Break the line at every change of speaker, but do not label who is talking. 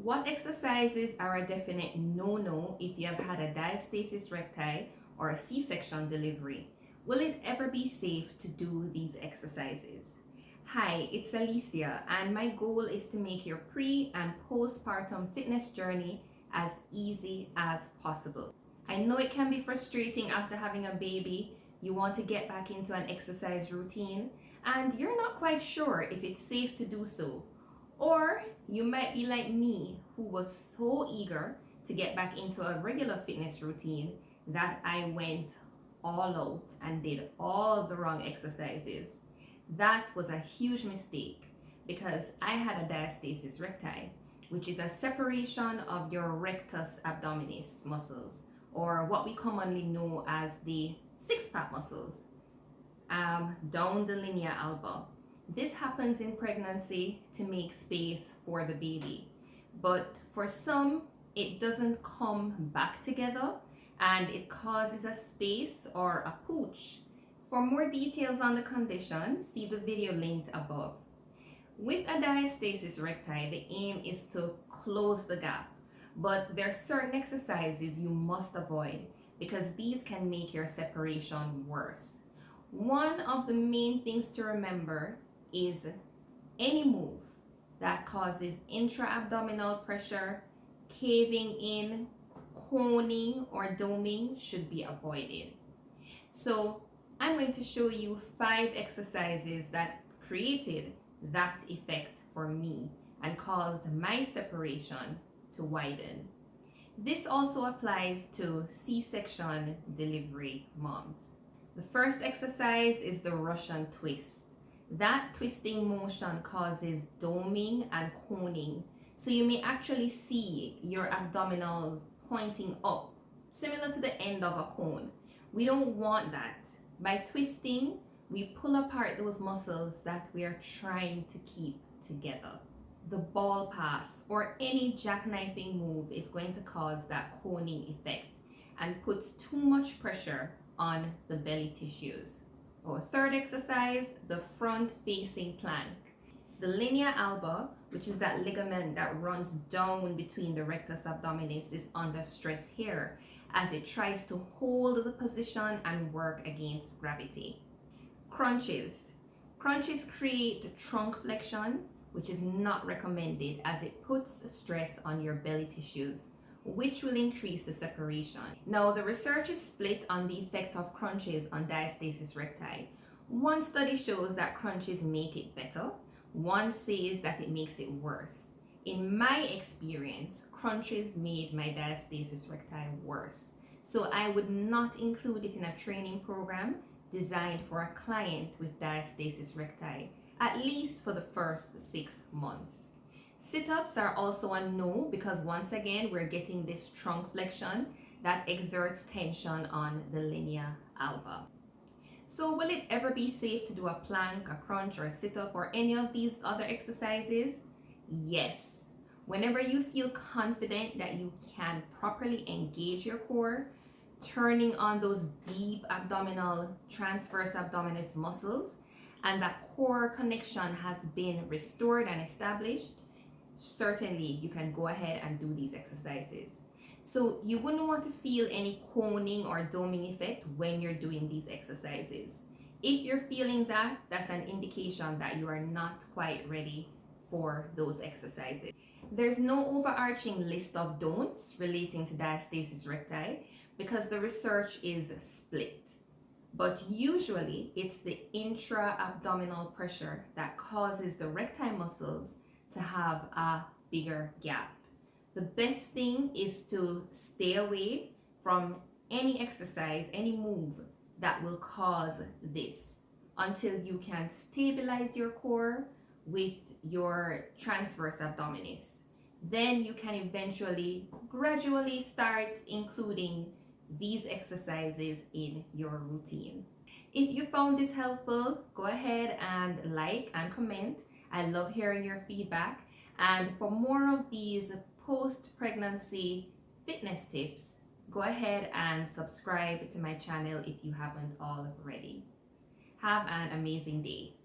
What exercises are a definite no-no if you have had a diastasis recti or a C-section delivery? Will it ever be safe to do these exercises? Hi, it's Alicia, and my goal is to make your pre and postpartum fitness journey as easy as possible. I know it can be frustrating after having a baby. You want to get back into an exercise routine, and you're not quite sure if it's safe to do so. Or you might be like me, who was so eager to get back into a regular fitness routine that I went all out and did all the wrong exercises. That was a huge mistake because I had a diastasis recti, which is a separation of your rectus abdominis muscles, or what we commonly know as the six-pack muscles, down the linea alba. This happens in pregnancy to make space for the baby, but for some, it doesn't come back together and it causes a space or a pooch. For more details on the condition, see the video linked above. With a diastasis recti, the aim is to close the gap, but there are certain exercises you must avoid because these can make your separation worse. One of the main things to remember is any move that causes intra-abdominal pressure, caving in, coning, or doming should be avoided. So I'm going to show you 5 exercises that created that effect for me and caused my separation to widen. This also applies to C-section delivery moms. The first exercise is the Russian twist. That twisting motion causes doming and coning. So you may actually see your abdominals pointing up, similar to the end of a cone. We don't want that. By twisting, we pull apart those muscles that we are trying to keep together. The ball pass or any jackknifing move is going to cause that coning effect and puts too much pressure on the belly tissues. Our third exercise, the front facing plank. The linea alba, which is that ligament that runs down between the rectus abdominis, is under stress here as it tries to hold the position and work against gravity. Crunches. Crunches create trunk flexion, which is not recommended as it puts stress on your belly tissues, which will increase the separation. Now, the research is split on the effect of crunches on diastasis recti. One study shows that crunches make it better. One says that it makes it worse. In my experience, crunches made my diastasis recti worse. So I would not include it in a training program designed for a client with diastasis recti, at least for the first 6 months. Sit-ups are also a no because once again, we're getting this trunk flexion that exerts tension on the linea alba. So will it ever be safe to do a plank, a crunch, or a sit-up, or any of these other exercises? Yes. Whenever you feel confident that you can properly engage your core, turning on those deep abdominal transverse abdominis muscles, and that core connection has been restored and established, certainly you can go ahead and do these exercises. So you wouldn't want to feel any coning or doming effect when you're doing these exercises. If you're feeling that, that's an indication that you are not quite ready for those exercises. There's no overarching list of don'ts relating to diastasis recti because the research is split. But usually it's the intra-abdominal pressure that causes the recti muscles to have a bigger gap. The best thing is to stay away from any exercise, any move that will cause this until you can stabilize your core with your transverse abdominis. Then you can eventually gradually start including these exercises in your routine. If you found this helpful, go ahead and like and comment. I love hearing your feedback. And for more of these post-pregnancy fitness tips, go ahead and subscribe to my channel if you haven't already. Have an amazing day.